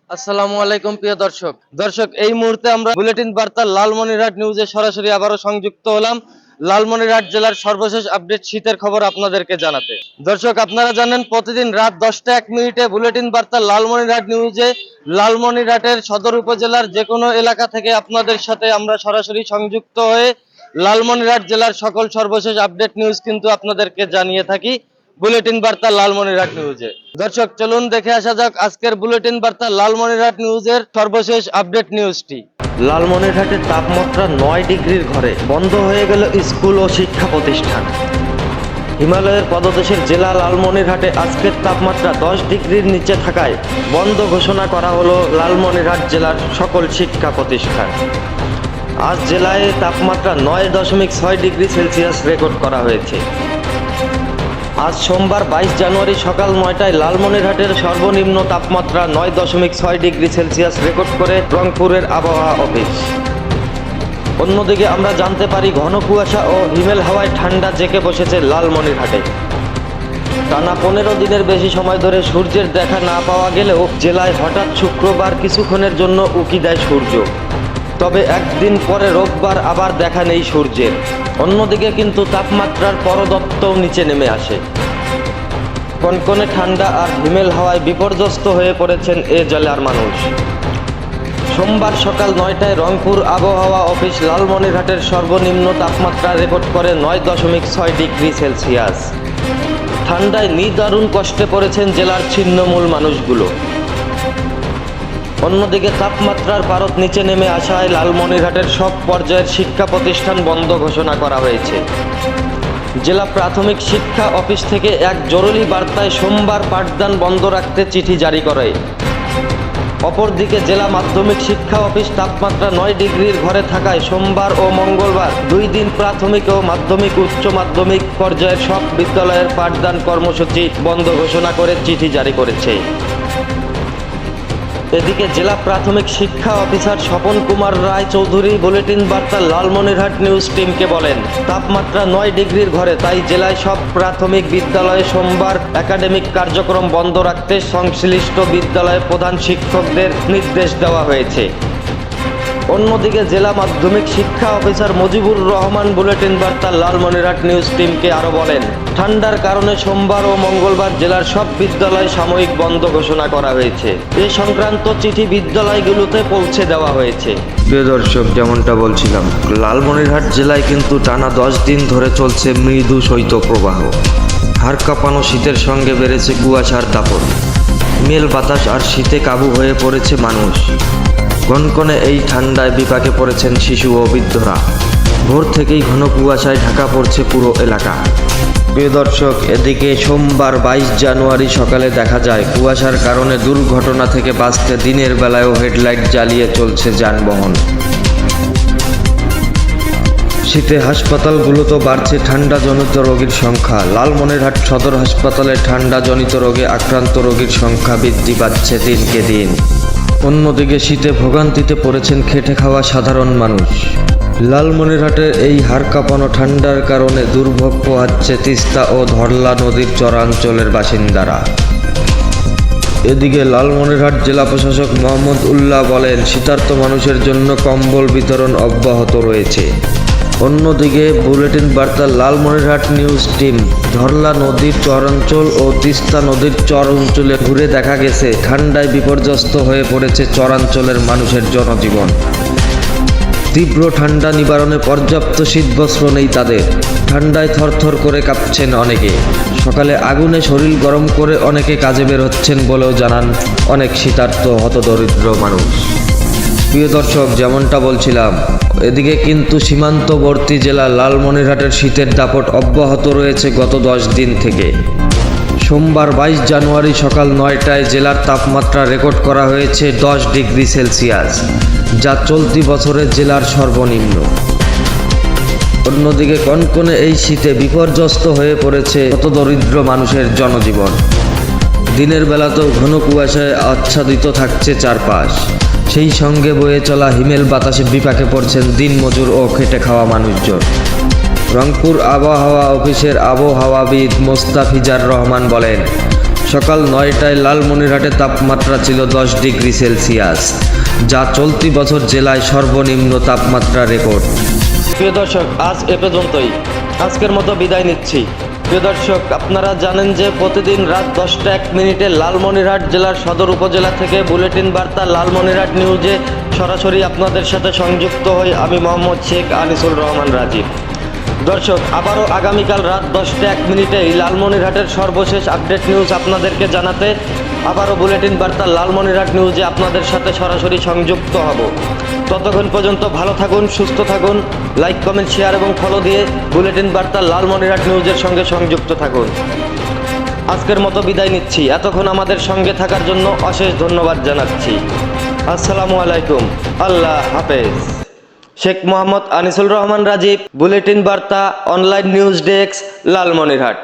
আসসালামু আলাইকুম প্রিয় দর্শক এই মুহূর্তে আমরা বুলেটিন বার্তা লালমনিরহাট নিউজে সরাসরি আবারও সংযুক্ত হলাম লালমনিরহাট জেলার সর্বশেষ আপডেট শীতের খবর আপনাদেরকে জানাতে। দর্শক আপনারা জানেন প্রতিদিন রাত 10টা 1 মিনিটে বুলেটিন বার্তা লালমনিরহাট নিউজে লালমনিরহাটের সদর উপজেলার যে কোনো এলাকা থেকে আপনাদের সাথে আমরা সরাসরি সংযুক্ত হয়ে লালমনিরহাট জেলার সকল সর্বশেষ আপডেট নিউজ কিন্তু আপনাদেরকে জানিয়ে থাকি বুলেটিন বার্তা লালমনিরহাট নিউজে। দর্শক চলুন দেখে আসা যাক আজকের বুলেটিন বার্তা লালমনিরহাট নিউজের সর্বশেষ আপডেট নিউজটি। লালমনিরহাটের তাপমাত্রা 9 ডিগ্রির ঘরে, বন্ধ হয়ে গেল স্কুল ও শিক্ষা প্রতিষ্ঠান। হিমালয়ের পদদেশের জেলা লালমনিরহাটে আজকের তাপমাত্রা 10 ডিগ্রির নিচে থাকায় বন্ধ ঘোষণা করা হলো লালমনিরহাট জেলার সকল শিক্ষা প্রতিষ্ঠান। আজ জেলায় তাপমাত্রা 9.6 ডিগ্রি সেলসিয়াস রেকর্ড করা হয়েছে। আজ সোমবার 22 জানুয়ারি সকাল 9টায় লালমনিরহাটের সর্বনিম্ন তাপমাত্রা 9.6 ডিগ্রি সেলসিয়াস রেকর্ড করে রংপুরের আবহাওয়া অফিস। অন্যদিকে আমরা জানতে পারি ঘন কুয়াশা ও হিমেল হাওয়ায় ঠান্ডা জেঁকে বসেছে লালমনিরহাটে। টানা 15 দিনের বেশি সময় ধরে সূর্যের দেখা না পাওয়া গেলেও জেলায় হঠাৎ শুক্রবার কিছুক্ষণের জন্য উঁকি দেয় সূর্য, তবে একদিন পরে রোববার আবার দেখা নেই সূর্যের। অন্যদিকে কিন্তু তাপমাত্রার পরদত্তও নিচে নেমে আসে। কনকনে ঠান্ডা আর হিমেল হাওয়ায় বিপর্যস্ত হয়ে পড়েছেন এ জেলার মানুষ। সোমবার সকাল 9টায় রংপুর আবহাওয়া অফিস লালমনিরহাটের সর্বনিম্ন তাপমাত্রা রেকর্ড করে 9.6 ডিগ্রি সেলসিয়াস। ঠান্ডায় নিদারুণ কষ্টে পড়েছেন জেলার ছিন্নমূল মানুষগুলো। অন্যদিকে তাপমাত্রার পারদ নিচে নেমে আসায় লালমনিরহাটের সব পর্যায়ের শিক্ষা প্রতিষ্ঠান বন্ধ ঘোষণা করা হয়েছে। জেলা প্রাথমিক শিক্ষা অফিস থেকে এক জরুরি বার্তায় সোমবার পাঠদান বন্ধ রাখতে চিঠি জারি করে। অপরদিকে জেলা মাধ্যমিক শিক্ষা অফিস তাপমাত্রা 9 ডিগ্রির ঘরে থাকায় সোমবার ও মঙ্গলবার 2 দিন প্রাথমিক ও মাধ্যমিক উচ্চ মাধ্যমিক পর্যায়ের সব বিদ্যালয়ের পাঠদান কর্মসূচি বন্ধ ঘোষণা করে চিঠি জারি করেছে। এদিকে জেলা প্রাথমিক শিক্ষা অফিসার স্বপন কুমার রায় চৌধুরী বুলেটিন বার্তা লালমনিরহাট নিউজ টিমকে বলেন, তাপমাত্রা 9 ডিগ্রির ঘরে, তাই জেলায় সব প্রাথমিক বিদ্যালয়ে সোমবার একাডেমিক কার্যক্রম বন্ধ রাখতে সংশ্লিষ্ট বিদ্যালয়ের প্রধান শিক্ষকদের নির্দেশ দেওয়া হয়েছে। অন্যদিকে জেলা মাধ্যমিক শিক্ষা অফিসার মুজিবুর রহমান বুলেটিন বার্তা লালমনিরহাট নিউজ টিমকে আরও বলেন, ঠান্ডার কারণে সোমবার ও মঙ্গলবার জেলার সব বিদ্যালয় সাময়িক বন্ধ ঘোষণা করা হয়েছে। এ সংক্রান্ত চিঠি বিদ্যালয়গুলোতে পৌঁছে দেওয়া হয়েছে। প্রিয় দর্শক, যেমনটা বলছিলাম, লালমনিরহাট জেলায় কিন্তু টানা 10 দিন ধরে চলছে মৃদু শৈত্যপ্রবাহ। হাড় কাঁপানো শীতের সঙ্গে বেড়েছে কুয়াশার দাপট। মেল বাতাস আর শীতে কাবু হয়ে পড়েছে মানুষ। কনকনে এই ঠান্ডায় বিপাকে পড়েছেন শিশু ও বৃদ্ধরা। ভোর থেকেই ঘন কুয়াশায় ঢাকা পড়ছে পুরো এলাকা। প্রিয় দর্শক, এদিকে সোমবার 22 জানুয়ারি সকালে দেখা যায় কুয়াশার কারণে দুর্ঘটনা থেকে বাঁচতে দিনের বেলায়ও হেডলাইট জ্বালিয়ে চলছে যানবাহন। শীতে হাসপাতালগুলোতে বাড়ছে ঠান্ডাজনিত রোগীর সংখ্যা। লালমনিরহাট সদর হাসপাতালে ঠান্ডাজনিত রোগে আক্রান্ত রোগীর সংখ্যা বৃদ্ধি পাচ্ছে দিনকে দিন। অন্যদিকে শীতে ভোগান্তিতে পড়েছেন খেটে খাওয়া সাধারণ মানুষ। লালমনিরহাটের এই হাড় কাঁপানো ঠান্ডার কারণে দুর্ভোগ পোহাচ্ছে তিস্তা ও ধরলা নদীর চরাঞ্চলের বাসিন্দারা। এদিকে লালমনিরহাট জেলা প্রশাসক মোহাম্মদ উল্লাহ বলেন, শীতার্ত মানুষের জন্য কম্বল বিতরণ অব্যাহত রয়েছে। অন্যদিকে বুলেটিন বার্তা লালমনিরহাট নিউজ টিম ধরলা নদীর চরাঞ্চল ও তিস্তা নদীর চর অঞ্চলে ঘুরে দেখা গেছে ঠান্ডায় বিপর্যস্ত হয়ে পড়েছে চরাঞ্চলের মানুষের জনজীবন। তীব্র ঠান্ডা নিবারণে পর্যাপ্ত শীতবস্ত্র নেই তাদের। ঠান্ডায় থরথর করে কাঁপছেন অনেকে। সকালে আগুনে শরীর গরম করে অনেকে কাজে বের হচ্ছেন বলেও জানান অনেক শীতার্ত হতদরিদ্র মানুষ। প্রিয় দর্শক, যেমনটা বলছিলাম, এদিকে কিন্তু সীমান্তবর্তী জেলা লালমনিরহাটের শীতের দাপট অব্যাহত রয়েছে গত 10 দিন থেকে। সোমবার 22 জানুয়ারি সকাল 9টায় জেলার তাপমাত্রা রেকর্ড করা হয়েছে 10 ডিগ্রি সেলসিয়াস, যা চলতি বছরের জেলার সর্বনিম্ন। অন্যদিকে কনকনে এই শীতে বিপর্যস্ত হয়ে পড়েছে হতদরিদ্র মানুষের জনজীবন। দিনের বেলাতেও ঘন কুয়াশায় আচ্ছাদিত থাকছে চারপাশ। সেই সঙ্গে বয়ে চলা হিমেল বাতাসে বিপাকে পড়ছেন দিনমজুর ও খেটে খাওয়া মানুষজন। রংপুর আবহাওয়া অফিসের আবহাওয়াবিদ মোস্তাফিজার রহমান বলেন, সকাল 9টায় লালমনিরহাটে তাপমাত্রা ছিল 10 ডিগ্রি সেলসিয়াস, যা চলতি বছর জেলায় সর্বনিম্ন তাপমাত্রা রেকর্ড। প্রিয় দর্শক, আজ এ পর্যন্তই। আজকের মতো বিদায় নিচ্ছি। প্রিয় দর্শক, আপনারা জানেন যে প্রতিদিন রাত 10টা 1 মিনিটে লালমনিরহাট জেলার সদর উপজেলা থেকে বুলেটিন বার্তা লালমনিরহাট নিউজে সরাসরি আপনাদের সাথে সংযুক্ত হই আমি মোহাম্মদ শেখ আনিসুল রহমান রাজীব। দর্শক, আবারও আগামীকাল রাত 10টা 1 মিনিটে এই লালমনিরহাটের সর্বশেষ আপডেট নিউজ আপনাদেরকে জানাতে আবারও বুলেটিন বার্তা লালমনিরহাট নিউজে আপনাদের সাথে সরাসরি সংযুক্ত হব। ততক্ষণ পর্যন্ত ভালো থাকুন, সুস্থ থাকুন, লাইক কমেন্ট শেয়ার এবং ফলো দিয়ে বুলেটিন বার্তা লালমনিরহাট নিউজের সঙ্গে সংযুক্ত থাকুন। আজকের মতো বিদায় নিচ্ছি। এতক্ষণ আমাদের সঙ্গে থাকার জন্য অশেষ ধন্যবাদ জানাচ্ছি। আসসালামু আলাইকুম, আল্লাহ হাফেজ। শেখ মোহাম্মদ আনিসুল রহমান রাজীব, বুলেটিন বার্তা অনলাইন নিউজ ডেস্ক, লালমনিরহাট।